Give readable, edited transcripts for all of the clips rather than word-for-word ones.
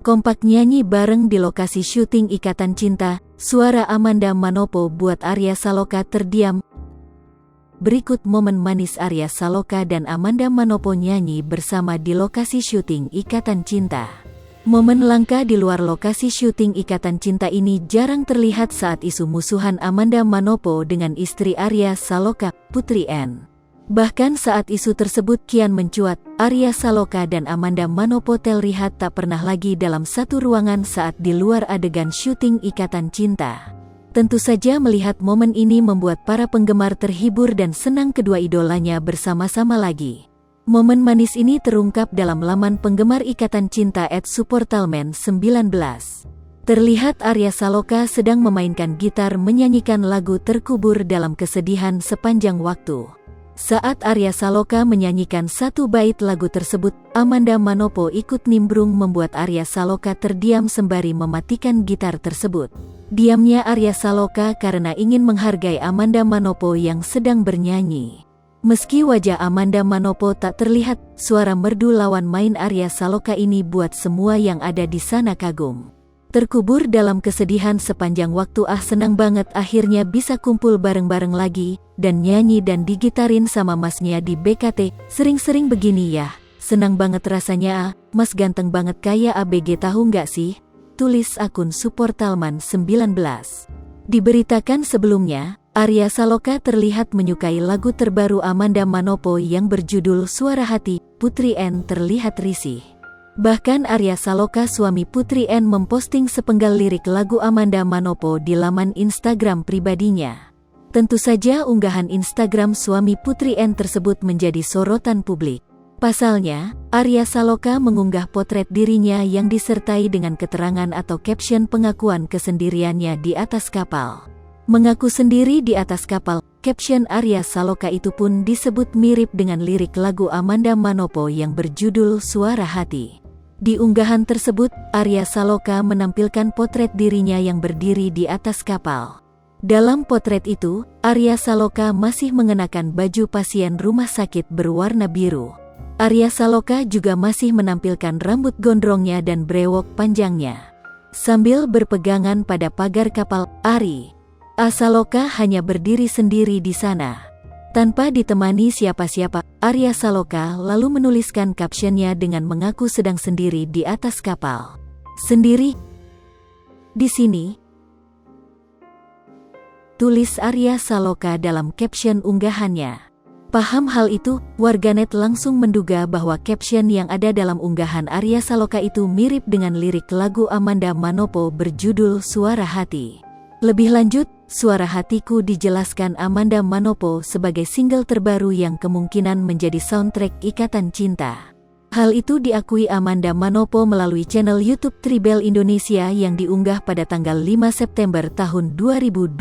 Kompak nyanyi bareng di lokasi syuting Ikatan Cinta, suara Amanda Manopo buat Arya Saloka terdiam. Berikut momen manis Arya Saloka dan Amanda Manopo nyanyi bersama di lokasi syuting Ikatan Cinta. Momen langka di luar lokasi syuting Ikatan Cinta ini jarang terlihat saat isu musuhan Amanda Manopo dengan istri Arya Saloka, Putri N. Bahkan saat isu tersebut kian mencuat, Arya Saloka dan Amanda Manopo terlihat tak pernah lagi dalam satu ruangan saat di luar adegan syuting Ikatan Cinta. Tentu saja melihat momen ini membuat para penggemar terhibur dan senang kedua idolanya bersama-sama lagi. Momen manis ini terungkap dalam laman penggemar Ikatan Cinta @supportalman19. Terlihat Arya Saloka sedang memainkan gitar menyanyikan lagu Terkubur dalam Kesedihan sepanjang waktu. Saat Arya Saloka menyanyikan satu bait lagu tersebut, Amanda Manopo ikut nimbrung membuat Arya Saloka terdiam sembari mematikan gitar tersebut. Diamnya Arya Saloka karena ingin menghargai Amanda Manopo yang sedang bernyanyi. Meski wajah Amanda Manopo tak terlihat, suara merdu lawan main Arya Saloka ini buat semua yang ada di sana kagum. Terkubur dalam kesedihan sepanjang waktu, senang banget akhirnya bisa kumpul bareng-bareng lagi, dan nyanyi dan digitarin sama masnya di BKT, sering-sering begini ya, senang banget rasanya mas ganteng banget kayak ABG tahu nggak sih? Tulis akun Supportalman19. Diberitakan sebelumnya, Arya Saloka terlihat menyukai lagu terbaru Amanda Manopo yang berjudul Suara Hati, Putri N terlihat risih. Bahkan Arya Saloka suami Putri N memposting sepenggal lirik lagu Amanda Manopo di laman Instagram pribadinya. Tentu saja unggahan Instagram suami Putri N tersebut menjadi sorotan publik. Pasalnya, Arya Saloka mengunggah potret dirinya yang disertai dengan keterangan atau caption pengakuan kesendiriannya di atas kapal. Mengaku sendiri di atas kapal, caption Arya Saloka itu pun disebut mirip dengan lirik lagu Amanda Manopo yang berjudul Suara Hati. Di unggahan tersebut, Arya Saloka menampilkan potret dirinya yang berdiri di atas kapal. Dalam potret itu, Arya Saloka masih mengenakan baju pasien rumah sakit berwarna biru. Arya Saloka juga masih menampilkan rambut gondrongnya dan brewok panjangnya. Sambil berpegangan pada pagar kapal, Arya Saloka hanya berdiri sendiri di sana. Tanpa ditemani siapa-siapa, Arya Saloka lalu menuliskan captionnya dengan mengaku sedang sendiri di atas kapal. Sendiri di sini, tulis Arya Saloka dalam caption unggahannya. Paham hal itu, warganet langsung menduga bahwa caption yang ada dalam unggahan Arya Saloka itu mirip dengan lirik lagu Amanda Manopo berjudul Suara Hati. Lebih lanjut, Suara Hatiku dijelaskan Amanda Manopo sebagai single terbaru yang kemungkinan menjadi soundtrack Ikatan Cinta. Hal itu diakui Amanda Manopo melalui channel YouTube Tribel Indonesia yang diunggah pada tanggal 5 September tahun 2022.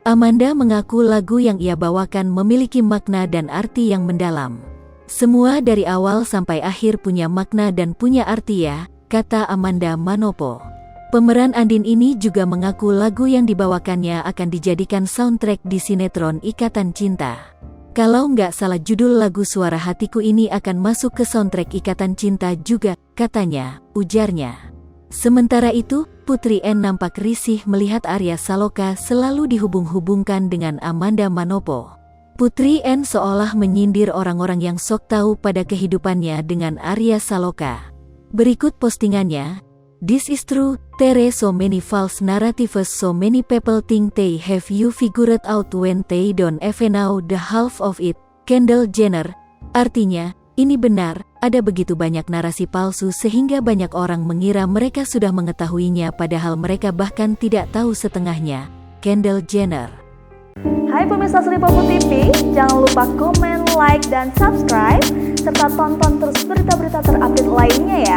Amanda mengaku lagu yang ia bawakan memiliki makna dan arti yang mendalam. Semua dari awal sampai akhir punya makna dan punya arti ya, kata Amanda Manopo. Pemeran Andin ini juga mengaku lagu yang dibawakannya akan dijadikan soundtrack di sinetron Ikatan Cinta. Kalau nggak salah judul lagu Suara Hatiku ini akan masuk ke soundtrack Ikatan Cinta juga, katanya, ujarnya. Sementara itu, Putri N nampak risih melihat Arya Saloka selalu dihubung-hubungkan dengan Amanda Manopo. Putri N seolah menyindir orang-orang yang sok tahu pada kehidupannya dengan Arya Saloka. Berikut postingannya. This is true, there so many false narratives, so many people think they have you figured out when they don't even know the half of it. Kendall Jenner. Artinya, ini benar, ada begitu banyak narasi palsu sehingga banyak orang mengira mereka sudah mengetahuinya padahal mereka bahkan tidak tahu setengahnya. Kendall Jenner. Hai pemirsa Sri Popo TV, jangan lupa komen, like, dan subscribe serta tonton terus berita-berita terupdate lainnya ya.